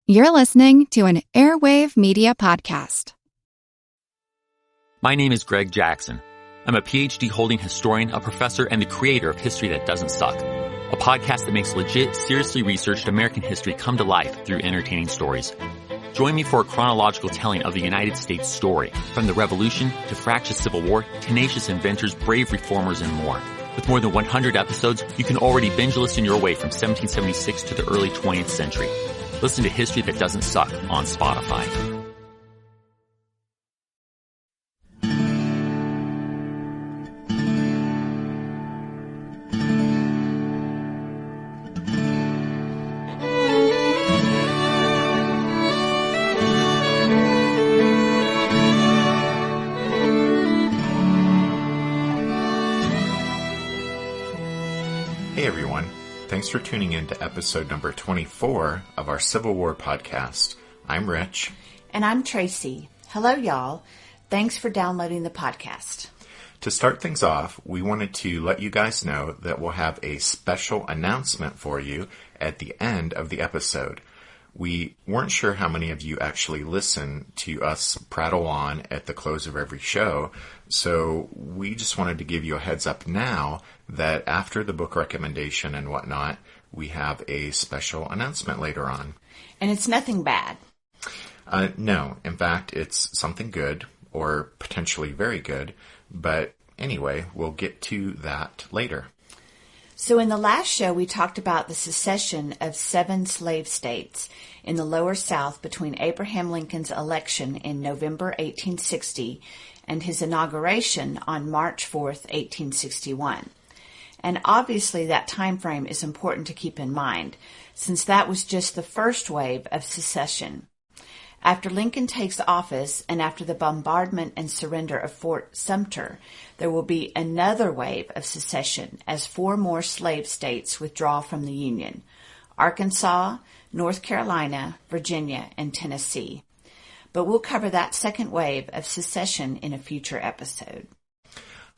You're listening to an Airwave Media Podcast. My name is Greg Jackson. I'm a PhD-holding historian, a professor, and the creator of History That Doesn't Suck, a podcast that makes legit, seriously researched American history come to life through entertaining stories. Join me for a chronological telling of the United States story, from the Revolution to fractious Civil War, tenacious inventors, brave reformers, and more. With more than 100 episodes, you can already binge listen your way from 1776 to the early 20th century. Listen to History That Doesn't Suck on Spotify. Hey everyone, thanks for tuning in to episode number 24 of our Civil War podcast. I'm Rich. And I'm Tracy. Hello y'all. Thanks for downloading the podcast. To start things off, we wanted to let you guys know that we'll have a special announcement for you at the end of the episode. We weren't sure how many of you actually listen to us prattle on at the close of every show, so we just wanted to give you a heads up now that after the book recommendation and whatnot, we have a special announcement later on. And it's nothing bad. No, in fact, it's something good, or potentially very good, but anyway, we'll get to that later. So in the last show, we talked about the secession of 7 slave states in the Lower South between Abraham Lincoln's election in November 1860 and his inauguration on March 4th, 1861. And obviously that time frame is important to keep in mind, since that was just the first wave of secession. After Lincoln takes office and after the bombardment and surrender of Fort Sumter, there will be another wave of secession as 4 more slave states withdraw from the Union: Arkansas, North Carolina, Virginia, and Tennessee. But we'll cover that second wave of secession in a future episode.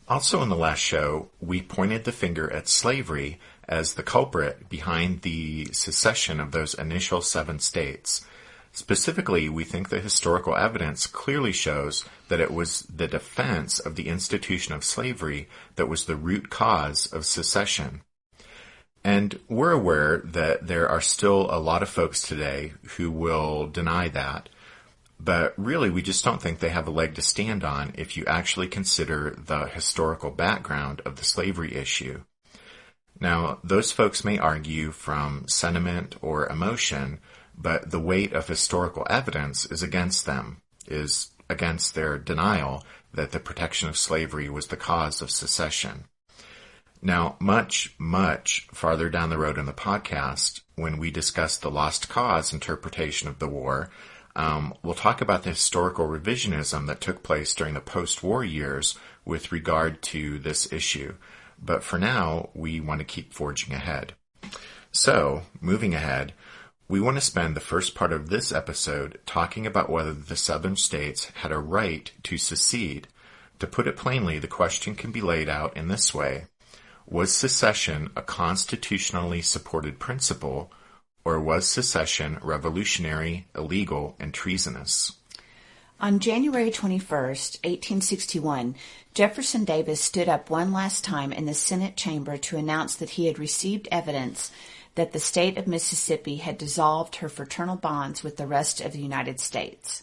Also in the last show, we pointed the finger at slavery as the culprit behind the secession of those initial 7 states. Specifically, we think the historical evidence clearly shows that it was the defense of the institution of slavery that was the root cause of secession. And we're aware that there are still a lot of folks today who will deny that, but really we just don't think they have a leg to stand on if you actually consider the historical background of the slavery issue. Now, those folks may argue from sentiment or emotion, but the weight of historical evidence is against them, is against their denial that the protection of slavery was the cause of secession. Now, much, much farther down the road in the podcast, when we discuss the lost cause interpretation of the war, we'll talk about the historical revisionism that took place during the post-war years with regard to this issue. But for now, we want to keep forging ahead. So, moving ahead, we want to spend the first part of this episode talking about whether the southern states had a right to secede. To put it plainly, the question can be laid out in this way: was secession a constitutionally supported principle, or was secession revolutionary, illegal, and treasonous? On January 21st, 1861, Jefferson Davis stood up one last time in the Senate chamber to announce that he had received evidence that the state of Mississippi had dissolved her fraternal bonds with the rest of the United States.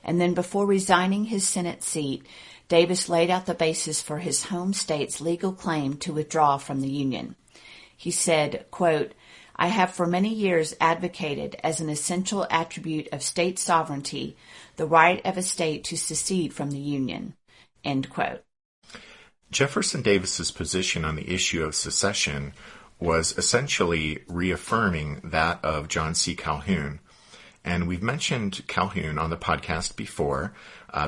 And then before resigning his Senate seat, Davis laid out the basis for his home state's legal claim to withdraw from the Union. He said, quote, "I have for many years advocated as an essential attribute of state sovereignty the right of a state to secede from the Union." End quote. Jefferson Davis's position on the issue of secession was essentially reaffirming that of John C. Calhoun. And we've mentioned Calhoun on the podcast before.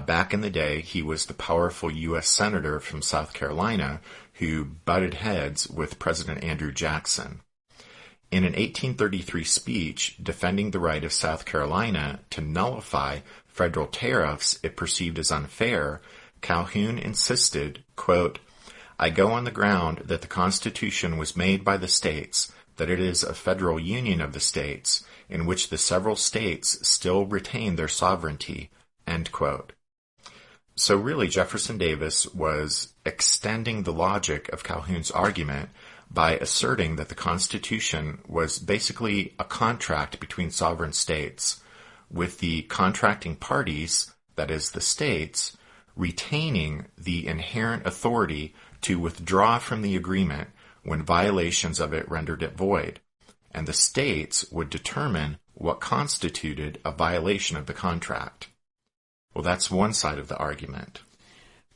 Back in the day, he was the powerful U.S. Senator from South Carolina who butted heads with President Andrew Jackson. In an 1833 speech defending the right of South Carolina to nullify federal tariffs it perceived as unfair, Calhoun insisted, quote, "I go on the ground that the Constitution was made by the states, that it is a federal union of the states in which the several states still retain their sovereignty, end quote. So really, Jefferson Davis was extending the logic of Calhoun's argument by asserting that the Constitution was basically a contract between sovereign states, with the contracting parties, that is the states, retaining the inherent authority to withdraw from the agreement when violations of it rendered it void, and the states would determine what constituted a violation of the contract. Well, that's one side of the argument.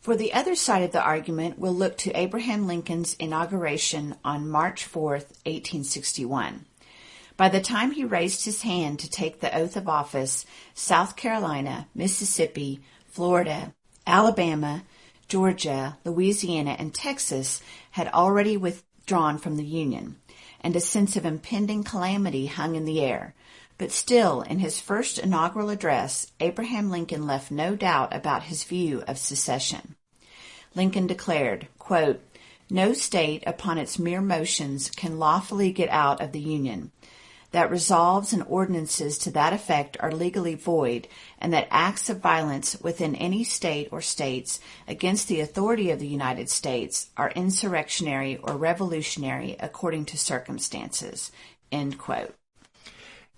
For the other side of the argument, we'll look to Abraham Lincoln's inauguration on March 4th, 1861. By the time he raised his hand to take the oath of office, South Carolina, Mississippi, Florida, Alabama, Georgia, Louisiana, and Texas had already withdrawn from the Union, and a sense of impending calamity hung in the air. But still, in his first inaugural address, Abraham Lincoln left no doubt about his view of secession. Lincoln declared, quote, "No state upon its mere motions can lawfully get out of the Union, that resolves and ordinances to that effect are legally void, and that acts of violence within any state or states against the authority of the United States are insurrectionary or revolutionary according to circumstances," end quote.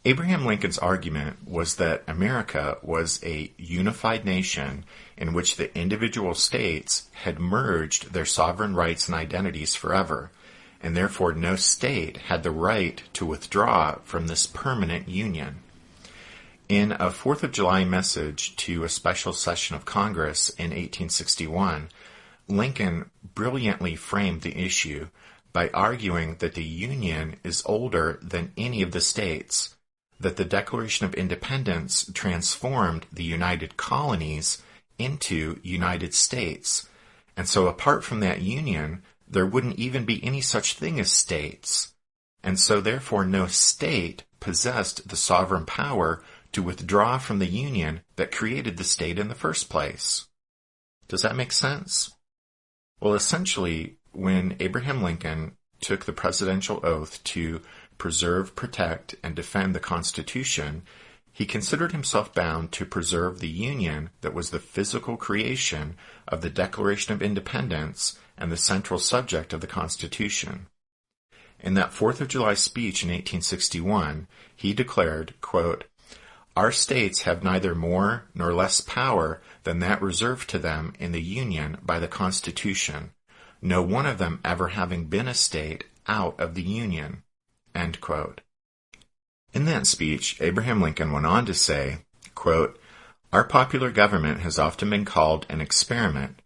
Abraham Lincoln's argument was that America was a unified nation in which the individual states had merged their sovereign rights and identities forever, and therefore no state had the right to withdraw from this permanent union. In a 4th of July message to a special session of Congress in 1861, Lincoln brilliantly framed the issue by arguing that the Union is older than any of the states, that the Declaration of Independence transformed the United Colonies into United States, and so apart from that union, there wouldn't even be any such thing as states, and so therefore no state possessed the sovereign power to withdraw from the union that created the state in the first place. Does that make sense? Well, essentially, when Abraham Lincoln took the presidential oath to preserve, protect, and defend the Constitution, he considered himself bound to preserve the Union that was the physical creation of the Declaration of Independence and the central subject of the Constitution. In that 4th of July speech in 1861, he declared, quote, "Our states have neither more nor less power than that reserved to them in the Union by the Constitution, no one of them ever having been a state out of the Union," end quote. In that speech, Abraham Lincoln went on to say, quote, "Our popular government has often been called an experiment.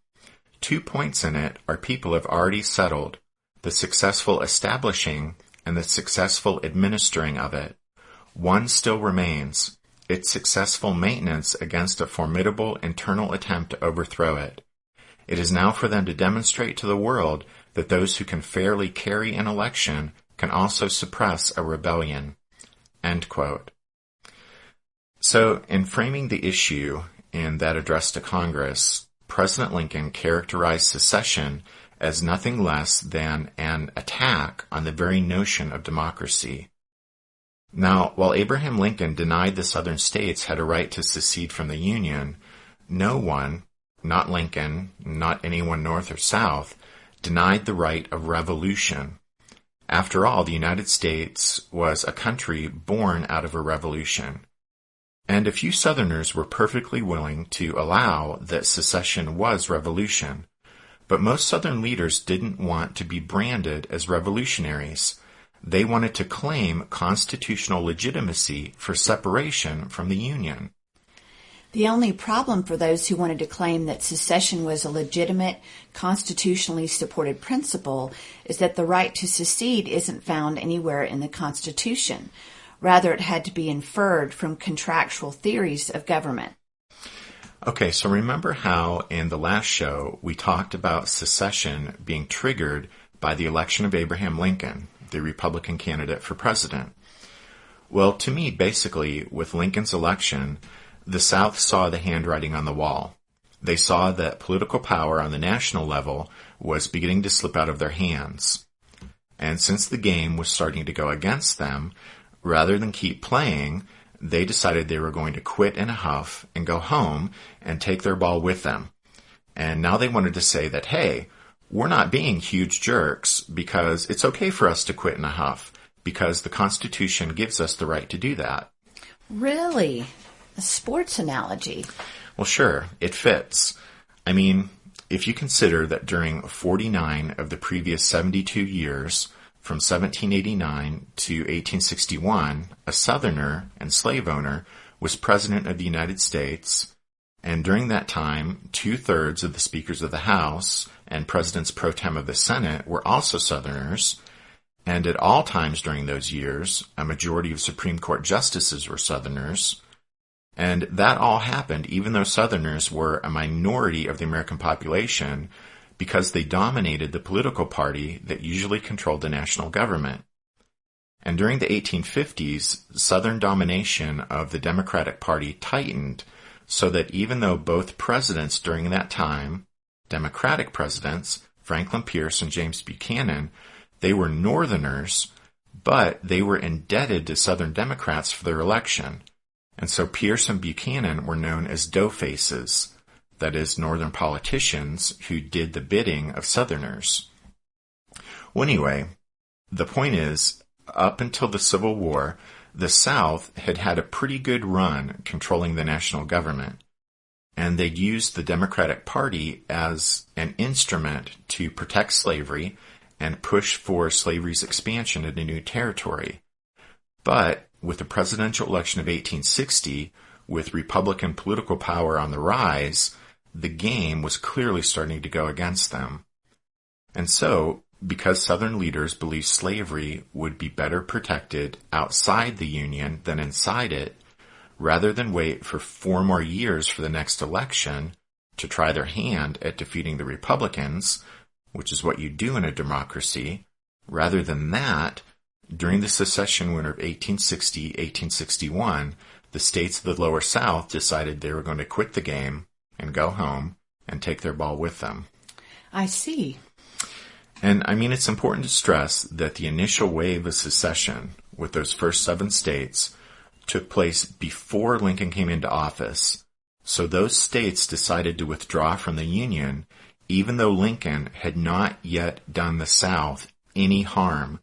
2 points in it our people have already settled, the successful establishing and the successful administering of it. One still remains, its successful maintenance against a formidable internal attempt to overthrow it. It is now for them to demonstrate to the world that those who can fairly carry an election can also suppress a rebellion," end quote. So, in framing the issue in that address to Congress, President Lincoln characterized secession as nothing less than an attack on the very notion of democracy. Now, while Abraham Lincoln denied the Southern states had a right to secede from the Union, no one, not Lincoln, not anyone north or south, denied the right of revolution. After all, the United States was a country born out of a revolution. And a few Southerners were perfectly willing to allow that secession was revolution. But most Southern leaders didn't want to be branded as revolutionaries. They wanted to claim constitutional legitimacy for separation from the Union. The only problem for those who wanted to claim that secession was a legitimate, constitutionally supported principle is that the right to secede isn't found anywhere in the Constitution. Rather, it had to be inferred from contractual theories of government. Okay, so remember how in the last show we talked about secession being triggered by the election of Abraham Lincoln, the Republican candidate for president? Well, to me, basically, with Lincoln's election, the South saw the handwriting on the wall. They saw that political power on the national level was beginning to slip out of their hands. And since the game was starting to go against them, rather than keep playing, they decided they were going to quit in a huff and go home and take their ball with them. And now they wanted to say that, hey, we're not being huge jerks because it's okay for us to quit in a huff because the Constitution gives us the right to do that. Really? A sports analogy? Well, sure, it fits. I mean, if you consider that during 49 of the previous 72 years, from 1789 to 1861, a Southerner and slave owner was President of the United States, and during that time, 2/3 of the Speakers of the House and Presidents pro tem of the Senate were also Southerners, and at all times during those years, a majority of Supreme Court justices were Southerners, and that all happened even though Southerners were a minority of the American population because they dominated the political party that usually controlled the national government. And during the 1850s, Southern domination of the Democratic Party tightened so that even though both presidents during that time, Democratic presidents, Franklin Pierce and James Buchanan, they were Northerners, but they were indebted to Southern Democrats for their election. And so Pierce and Buchanan were known as doughfaces, that is, Northern politicians who did the bidding of Southerners. Well, anyway, the point is, up until the Civil War, the South had had a pretty good run controlling the national government, and they'd used the Democratic Party as an instrument to protect slavery and push for slavery's expansion into new territory. But with the presidential election of 1860, with Republican political power on the rise, the game was clearly starting to go against them. And so, because Southern leaders believed slavery would be better protected outside the Union than inside it, rather than wait for 4 more years for the next election to try their hand at defeating the Republicans, which is what you do in a democracy, rather than that, during the secession winter of 1860-1861, the states of the Lower South decided they were going to quit the game and go home and take their ball with them. I see. And I mean, it's important to stress that the initial wave of secession with those first 7 states took place before Lincoln came into office. So those states decided to withdraw from the Union, even though Lincoln had not yet done the South any harm.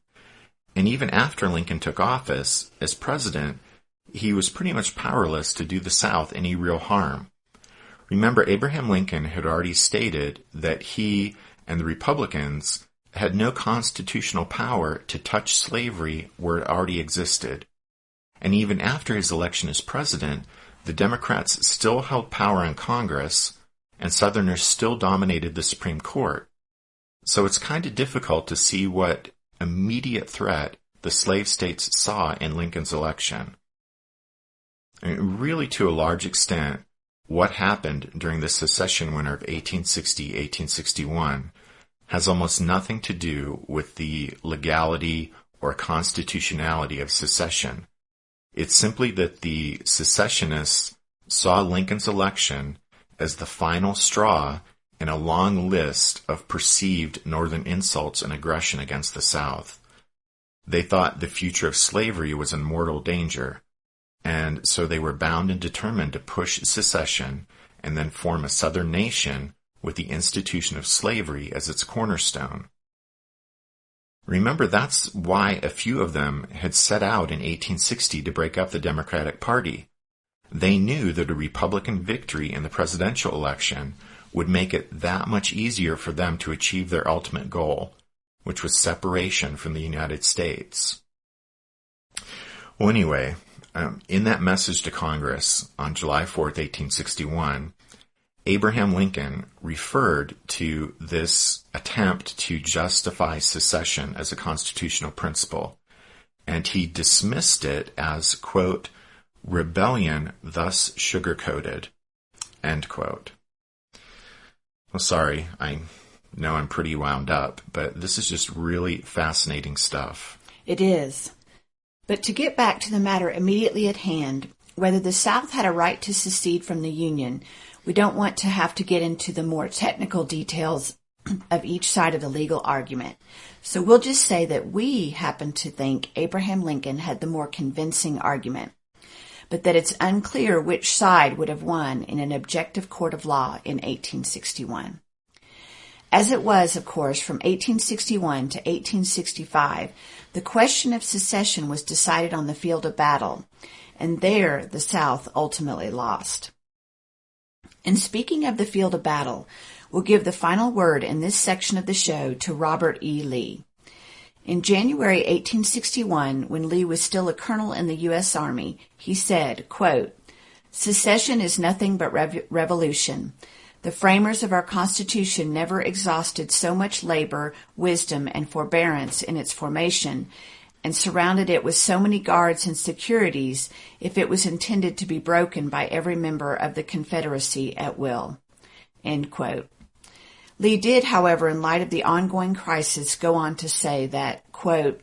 And even after Lincoln took office as president, he was pretty much powerless to do the South any real harm. Remember, Abraham Lincoln had already stated that he and the Republicans had no constitutional power to touch slavery where it already existed. And even after his election as president, the Democrats still held power in Congress, and Southerners still dominated the Supreme Court. So it's kind of difficult to see what immediate threat the slave states saw in Lincoln's election. I mean, really, to a large extent, what happened during the secession winter of 1860-1861 has almost nothing to do with the legality or constitutionality of secession. It's simply that the secessionists saw Lincoln's election as the final straw in a long list of perceived Northern insults and aggression against the South. They thought the future of slavery was in mortal danger, and so they were bound and determined to push secession and then form a Southern nation with the institution of slavery as its cornerstone. Remember, that's why a few of them had set out in 1860 to break up the Democratic Party. They knew that a Republican victory in the presidential election would make it that much easier for them to achieve their ultimate goal, which was separation from the United States. Well, anyway, in that message to Congress on July 4th, 1861, Abraham Lincoln referred to this attempt to justify secession as a constitutional principle, and he dismissed it as, quote, rebellion thus sugar-coated, end quote. Well, sorry, I know I'm pretty wound up, but this is just really fascinating stuff. It is. But to get back to the matter immediately at hand, whether the South had a right to secede from the Union, we don't want to have to get into the more technical details of each side of the legal argument. So we'll just say that we happen to think Abraham Lincoln had the more convincing argument, but that it's unclear which side would have won in an objective court of law in 1861. As it was, of course, from 1861 to 1865, the question of secession was decided on the field of battle, and there the South ultimately lost. And speaking of the field of battle, we'll give the final word in this section of the show to Robert E. Lee. In January 1861, when Lee was still a colonel in the U.S. Army, he said, quote, "Secession is nothing but revolution. The framers of our Constitution never exhausted so much labor, wisdom, and forbearance in its formation, and surrounded it with so many guards and securities if it was intended to be broken by every member of the Confederacy at will." End quote. Lee did, however, in light of the ongoing crisis, go on to say that, quote,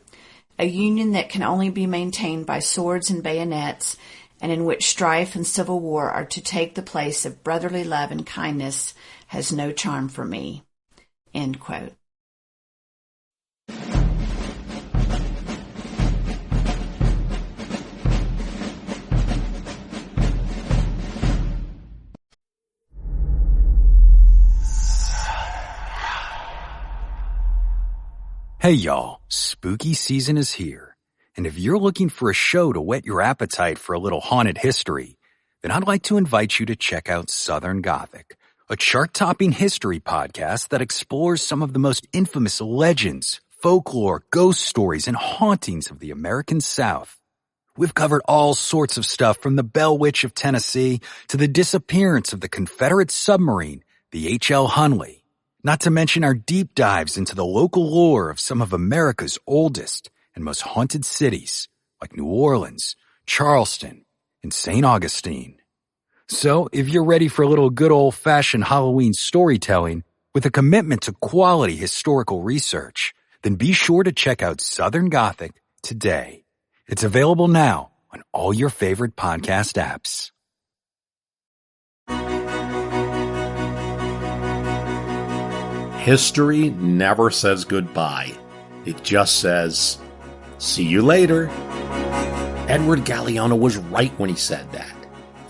"A union that can only be maintained by swords and bayonets, and in which strife and civil war are to take the place of brotherly love and kindness, has no charm for me." End quote. Hey y'all, spooky season is here. And if you're looking for a show to whet your appetite for a little haunted history, then I'd like to invite you to check out Southern Gothic, a chart-topping history podcast that explores some of the most infamous legends, folklore, ghost stories, and hauntings of the American South. We've covered all sorts of stuff from the Bell Witch of Tennessee to the disappearance of the Confederate submarine, the H.L. Hunley. Not to mention our deep dives into the local lore of some of America's oldest and most haunted cities, like New Orleans, Charleston, and St. Augustine. So, if you're ready for a little good old-fashioned Halloween storytelling with a commitment to quality historical research, then be sure to check out Southern Gothic today. It's available now on all your favorite podcast apps. History never says goodbye. It just says, see you later. Edward Galeano was right when he said that.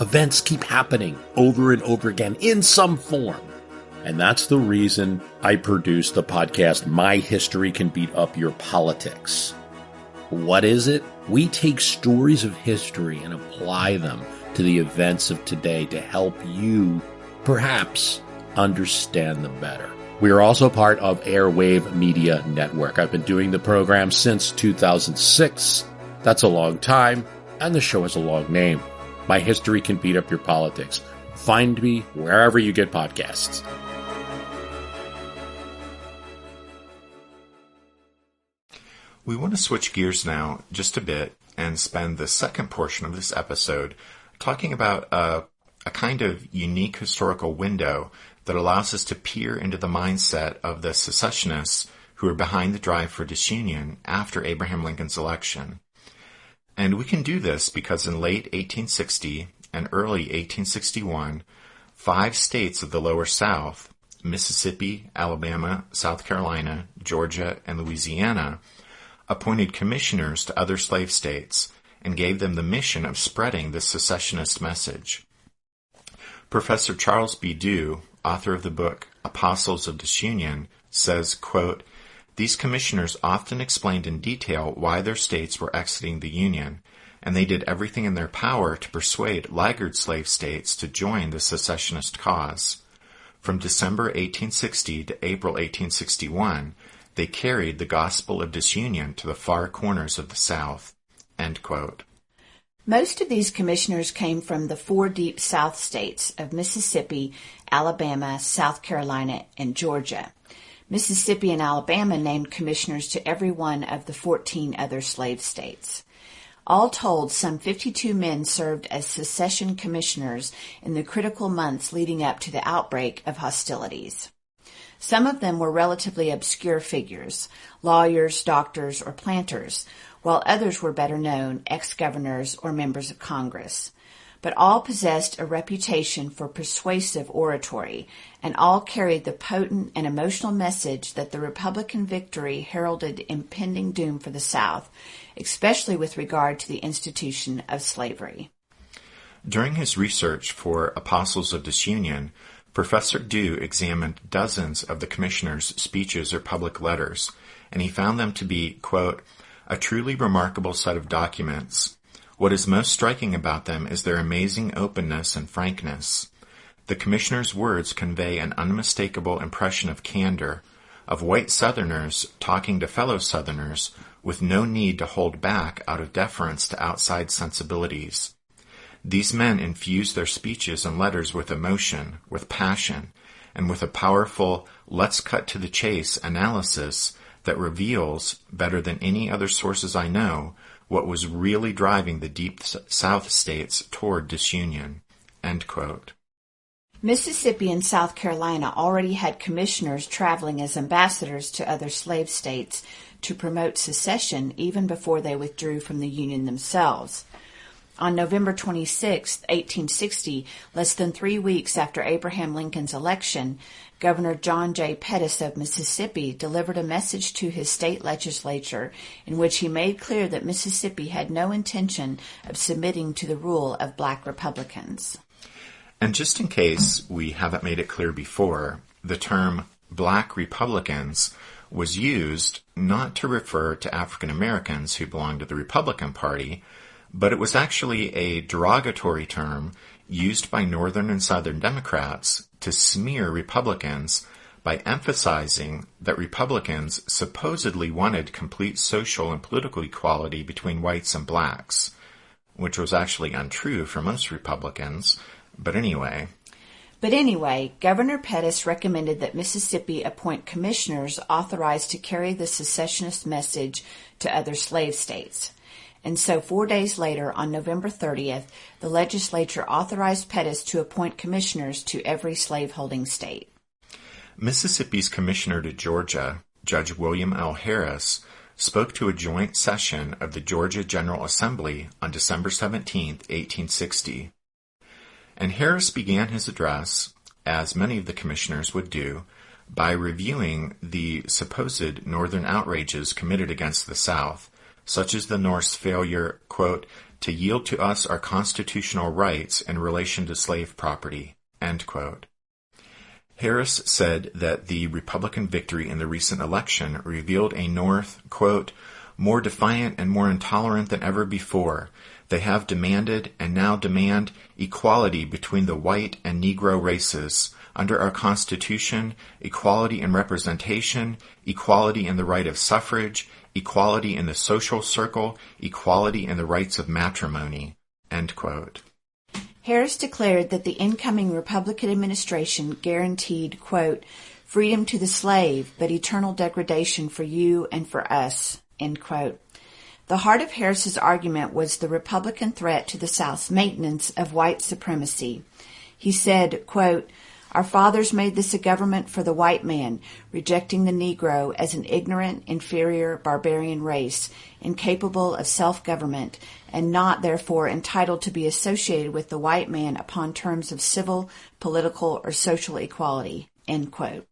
Events keep happening over and over again in some form. And that's the reason I produce the podcast, My History Can Beat Up Your Politics. What is it? We take stories of history and apply them to the events of today to help you, perhaps, understand them better. We are also part of Airwave Media Network. I've been doing the program since 2006. That's a long time, and the show has a long name. My History Can Beat Up Your Politics. Find me wherever you get podcasts. We want to switch gears now just a bit and spend the second portion of this episode talking about a kind of unique historical window that allows us to peer into the mindset of the secessionists who are behind the drive for disunion after Abraham Lincoln's election. And we can do this because in late 1860 and early 1861, 5 states of the Lower South, Mississippi, Alabama, South Carolina, Georgia, and Louisiana, appointed commissioners to other slave states and gave them the mission of spreading the secessionist message. Professor Charles B. Dew, author of the book Apostles of Disunion, says, quote, "These commissioners often explained in detail why their states were exiting the Union, and they did everything in their power to persuade laggard slave states to join the secessionist cause. From December 1860 to April 1861, they carried the gospel of disunion to the far corners of the South." End quote. Most of these commissioners came from the 4 deep South states of Mississippi, Alabama, South Carolina, and Georgia. Mississippi and Alabama named commissioners to every one of the 14 other slave states. All told, some 52 men served as secession commissioners in the critical months leading up to the outbreak of hostilities. Some of them were relatively obscure figures, lawyers, doctors, or planters, while others were better known, ex-governors or members of Congress. but all possessed a reputation for persuasive oratory, and all carried the potent and emotional message that the Republican victory heralded impending doom for the South, especially with regard to the institution of slavery. During his research for Apostles of Disunion, Professor Dew examined dozens of the commissioners' speeches or public letters, and he found them to be, quote, a truly remarkable set of documents. What is most striking about them is their amazing openness and frankness. The commissioners' words convey an unmistakable impression of candor, of white Southerners talking to fellow Southerners with no need to hold back out of deference to outside sensibilities. These men infuse their speeches and letters with emotion, with passion, and with a powerful, let's cut to the chase analysis that reveals, better than any other sources I know, what was really driving the Deep South states toward disunion. End quote. Mississippi and South Carolina already had commissioners traveling as ambassadors to other slave states to promote secession even before they withdrew from the Union themselves. On November 26, 1860, less than 3 weeks after Abraham Lincoln's election, Governor John J. Pettus of Mississippi delivered a message to his state legislature in which he made clear that Mississippi had no intention of submitting to the rule of black Republicans. And just in case we haven't made it clear before, the term black Republicans was used not to refer to African Americans who belonged to the Republican Party, but it was actually a derogatory term used by Northern and Southern Democrats to smear Republicans by emphasizing that Republicans supposedly wanted complete social and political equality between whites and blacks, which was actually untrue for most Republicans. But anyway, Governor Pettus recommended that Mississippi appoint commissioners authorized to carry the secessionist message to other slave states. And so 4 days later, on November 30th, the legislature authorized Pettus to appoint commissioners to every slaveholding state. Mississippi's commissioner to Georgia, Judge William L. Harris, spoke to a joint session of the Georgia General Assembly on December 17, 1860. And Harris began his address, as many of the commissioners would do, by reviewing the supposed Northern outrages committed against the South, such as the North's failure, quote, to yield to us our constitutional rights in relation to slave property, end quote. Harris said that the Republican victory in the recent election revealed a North, quote, more defiant and more intolerant than ever before. They have demanded and now demand equality between the white and Negro races. Under our Constitution, equality in representation, equality in the right of suffrage, equality in the social circle, equality in the rights of matrimony, end quote. Harris declared that the incoming Republican administration guaranteed, quote, freedom to the slave, but eternal degradation for you and for us, end quote. The heart of Harris's argument was the Republican threat to the South's maintenance of white supremacy. He said, quote, our fathers made this a government for the white man, rejecting the Negro as an ignorant, inferior, barbarian race, incapable of self-government, and not, therefore, entitled to be associated with the white man upon terms of civil, political, or social equality, end quote.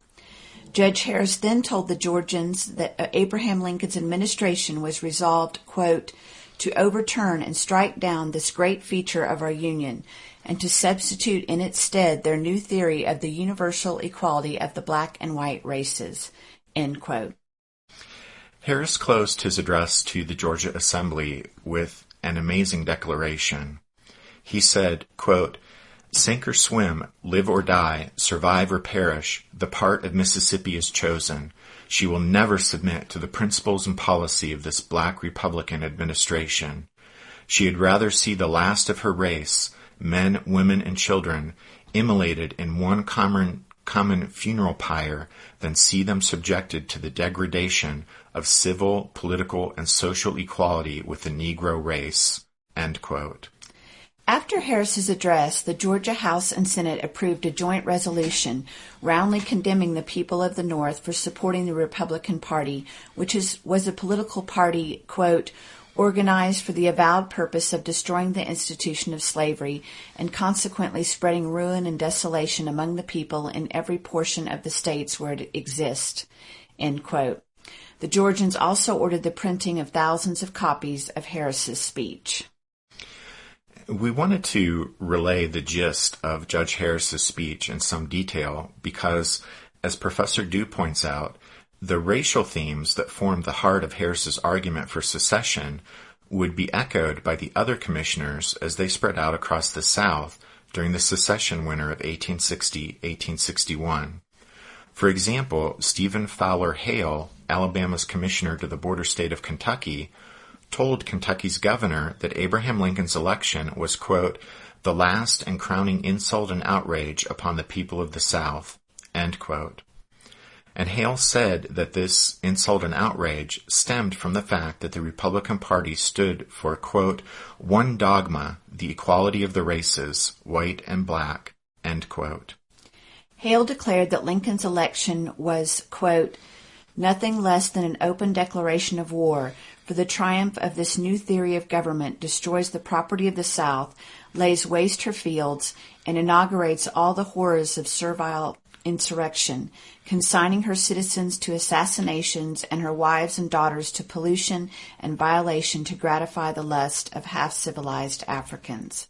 Judge Harris then told the Georgians that Abraham Lincoln's administration was resolved, quote, to overturn and strike down this great feature of our Union, and to substitute in its stead their new theory of the universal equality of the black and white races, end quote. Harris closed his address to the Georgia Assembly with an amazing declaration. He said, quote, sink or swim, live or die, survive or perish, the part of Mississippi is chosen. She will never submit to the principles and policy of this black Republican administration. She had rather see the last of her race, men, women, and children, immolated in one common funeral pyre than see them subjected to the degradation of civil, political, and social equality with the Negro race, end quote. After Harris's address, the Georgia House and Senate approved a joint resolution roundly condemning the people of the North for supporting the Republican Party, which was a political party, quote, organized for the avowed purpose of destroying the institution of slavery and consequently spreading ruin and desolation among the people in every portion of the states where it exists." End quote. The Georgians also ordered the printing of thousands of copies of Harris's speech. We wanted to relay the gist of Judge Harris's speech in some detail because, as Professor Dew points out, the racial themes that formed the heart of Harris's argument for secession would be echoed by the other commissioners as they spread out across the South during the secession winter of 1860-1861. For example, Stephen Fowler Hale, Alabama's commissioner to the border state of Kentucky, told Kentucky's governor that Abraham Lincoln's election was, quote, "the last and crowning insult and outrage upon the people of the South," end quote. And Hale said that this insult and outrage stemmed from the fact that the Republican Party stood for, quote, "one dogma, the equality of the races, white and black," end quote. Hale declared that Lincoln's election was, quote, "nothing less than an open declaration of war, for the triumph of this new theory of government destroys the property of the South, lays waste her fields, and inaugurates all the horrors of servile insurrection, consigning her citizens to assassinations and her wives and daughters to pollution and violation to gratify the lust of half-civilized Africans.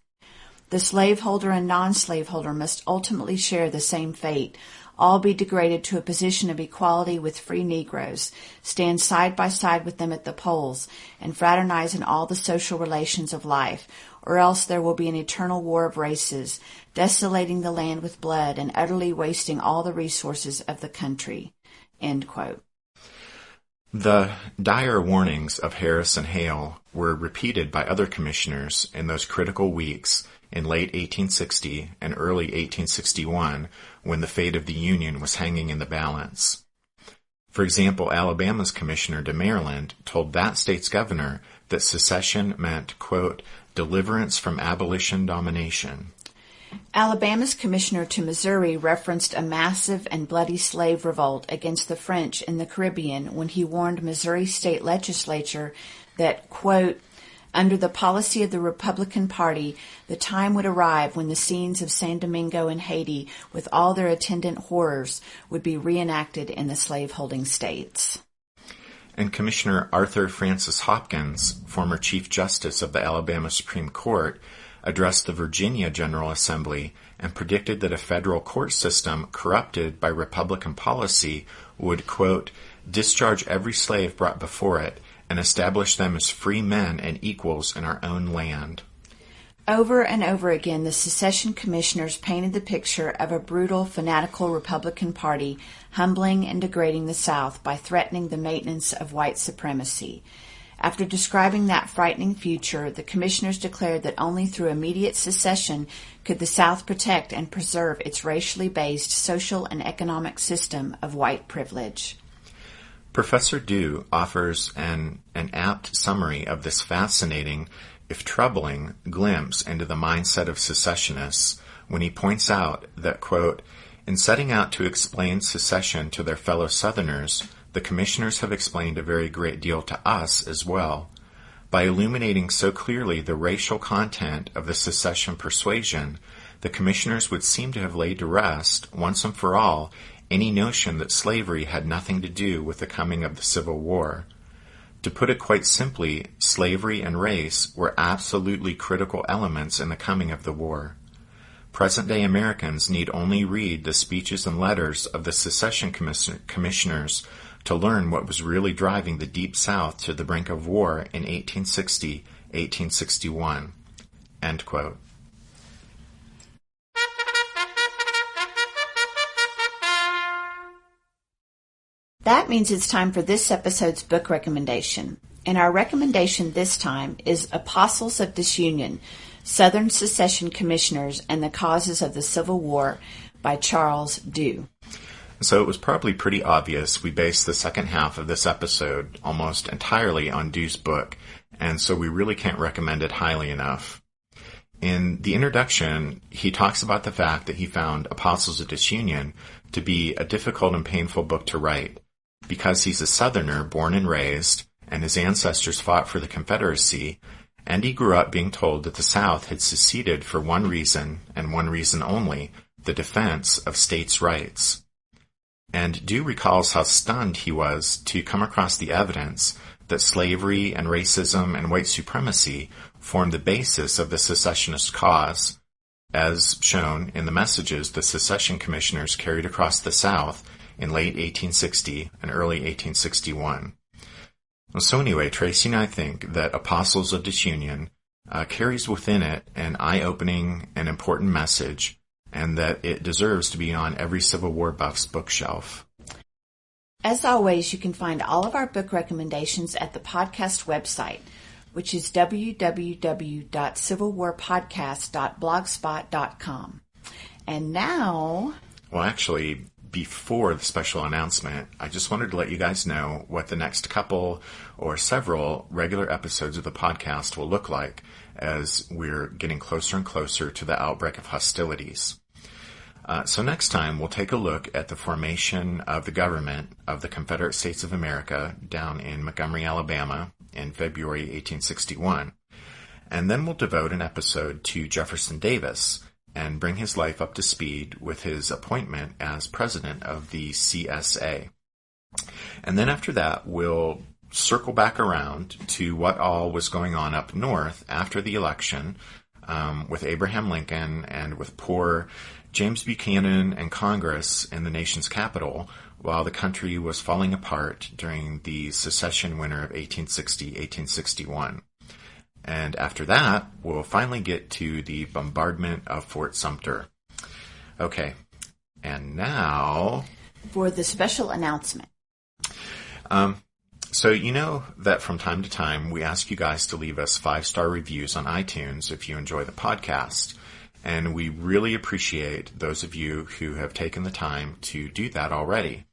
The slaveholder and non-slaveholder must ultimately share the same fate, all be degraded to a position of equality with free Negroes, stand side by side with them at the polls, and fraternize in all the social relations of life, or else there will be an eternal war of races, desolating the land with blood and utterly wasting all the resources of the country." End quote. The dire warnings of Harris and Hale were repeated by other commissioners in those critical weeks in late 1860 and early 1861 when the fate of the Union was hanging in the balance. For example, Alabama's commissioner to Maryland told that state's governor that secession meant, quote, "deliverance from abolition domination." Alabama's commissioner to Missouri referenced a massive and bloody slave revolt against the French in the Caribbean when he warned Missouri state legislature that, quote, "under the policy of the Republican Party, the time would arrive when the scenes of San Domingo and Haiti, with all their attendant horrors, would be reenacted in the slaveholding states." And Commissioner Arthur Francis Hopkins, former Chief Justice of the Alabama Supreme Court, addressed the Virginia General Assembly and predicted that a federal court system corrupted by Republican policy would, quote, "discharge every slave brought before it and establish them as free men and equals in our own land." Over and over again, the secession commissioners painted the picture of a brutal, fanatical Republican Party humbling and degrading the South by threatening the maintenance of white supremacy. After describing that frightening future, the commissioners declared that only through immediate secession could the South protect and preserve its racially based social and economic system of white privilege. Professor Dew offers an apt summary of this fascinating, if troubling, glimpse into the mindset of secessionists when he points out that, quote, "in setting out to explain secession to their fellow Southerners, the commissioners have explained a very great deal to us as well. By illuminating so clearly the racial content of the secession persuasion, the commissioners would seem to have laid to rest, once and for all, any notion that slavery had nothing to do with the coming of the Civil War. To put it quite simply, slavery and race were absolutely critical elements in the coming of the war. Present-day Americans need only read the speeches and letters of the secession commissioners to learn what was really driving the Deep South to the brink of war in 1860, 1861. End quote. That means it's time for this episode's book recommendation. And our recommendation this time is Apostles of Disunion, Southern Secession Commissioners and the Causes of the Civil War by Charles Dew. So it was probably pretty obvious we based the second half of this episode almost entirely on Dew's book, and so we really can't recommend it highly enough. In the introduction, he talks about the fact that he found Apostles of Disunion to be a difficult and painful book to write, because he's a Southerner born and raised, and his ancestors fought for the Confederacy, and he grew up being told that the South had seceded for one reason, and one reason only, the defense of states' rights. And Dew recalls how stunned he was to come across the evidence that slavery and racism and white supremacy formed the basis of the secessionist cause, as shown in the messages the secession commissioners carried across the South in late 1860 and early 1861. So anyway, Tracy and I think that Apostles of Disunion carries within it an eye-opening and important message, and that it deserves to be on every Civil War buff's bookshelf. As always, you can find all of our book recommendations at the podcast website, which is www.civilwarpodcast.blogspot.com. And now... Well, actually, before the special announcement, I just wanted to let you guys know what the next couple or several regular episodes of the podcast will look like as we're getting closer and closer to the outbreak of hostilities. So next time, we'll take a look at the formation of the government of the Confederate States of America down in Montgomery, Alabama in February 1861. And then we'll devote an episode to Jefferson Davis and bring his life up to speed with his appointment as president of the CSA. And then after that, we'll circle back around to what all was going on up north after the election with Abraham Lincoln and with poor James Buchanan and Congress in the nation's capital while the country was falling apart during the secession winter of 1860-1861. And after that, we'll finally get to the bombardment of Fort Sumter. Okay, and now... for the special announcement. So you know that from time to time, we ask you guys to leave us 5-star reviews on iTunes if you enjoy the podcast. And we really appreciate those of you who have taken the time to do that already.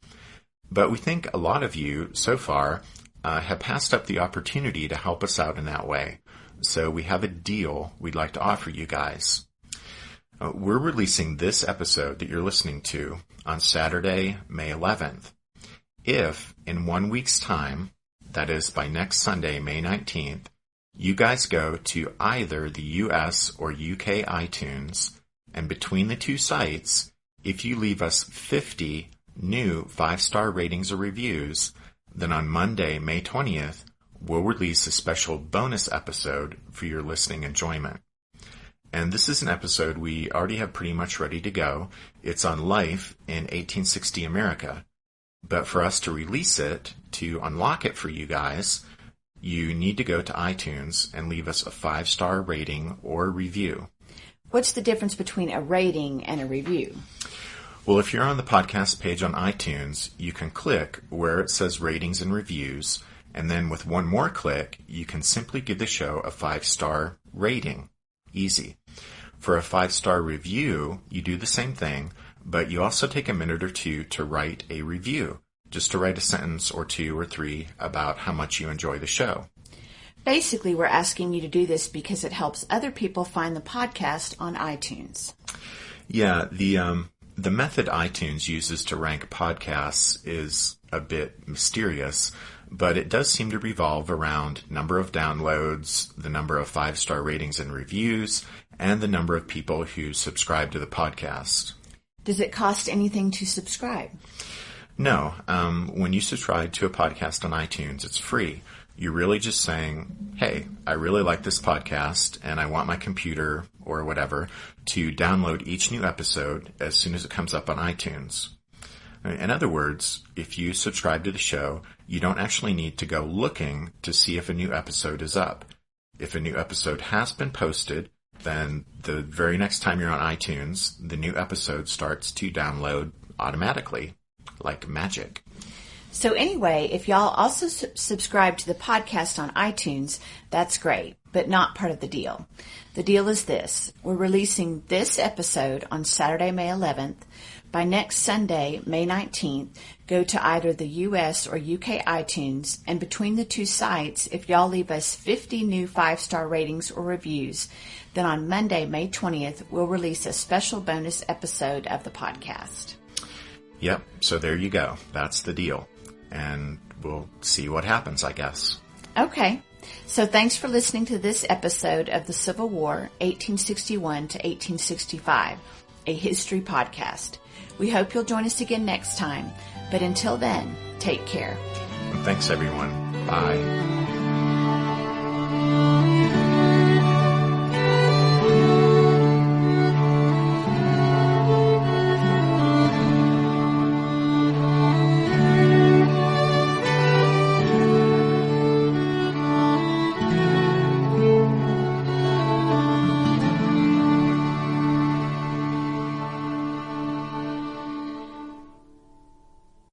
But we think a lot of you, so far, have passed up the opportunity to help us out in that way. So we have a deal we'd like to offer you guys. We're releasing this episode that you're listening to on Saturday, May 11th. If, in 1 week's time, that is by next Sunday, May 19th, you guys go to either the US or UK iTunes, and between the two sites, if you leave us 50 new 5-star ratings or reviews, then on Monday, May 20th, we'll release a special bonus episode for your listening enjoyment. And this is an episode we already have pretty much ready to go. It's on life in 1860 America. But for us to release it, to unlock it for you guys, you need to go to iTunes and leave us a 5-star rating or review. What's the difference between a rating and a review? Well, if you're on the podcast page on iTunes, you can click where it says ratings and reviews, and then with one more click, you can simply give the show a 5-star rating. Easy. For a 5-star review, you do the same thing, but you also take a minute or two to write a review, just to write a sentence or 2 or 3 about how much you enjoy the show. Basically, we're asking you to do this because it helps other people find the podcast on iTunes. Yeah, the method iTunes uses to rank podcasts is a bit mysterious, but it does seem to revolve around number of downloads, the number of 5-star ratings and reviews, and the number of people who subscribe to the podcast. Does it cost anything to subscribe? No. When you subscribe to a podcast on iTunes, it's free. You're really just saying, hey, I really like this podcast, and I want my computer or whatever to download each new episode as soon as it comes up on iTunes. In other words, if you subscribe to the show, you don't actually need to go looking to see if a new episode is up. If a new episode has been posted, then the very next time you're on iTunes, the new episode starts to download automatically, like magic. So anyway, if y'all also subscribe to the podcast on iTunes, that's great, but not part of the deal. The deal is this. We're releasing this episode on Saturday, May 11th. By next Sunday, May 19th, go to either the US or UK iTunes, and between the two sites, if y'all leave us 50 new 5-star ratings or reviews, then on Monday, May 20th, we'll release a special bonus episode of the podcast. Yep, so there you go. That's the deal. And we'll see what happens, I guess. Okay. So thanks for listening to this episode of the Civil War, 1861 to 1865, a history podcast. We hope you'll join us again next time. But until then, take care. And thanks, everyone. Bye.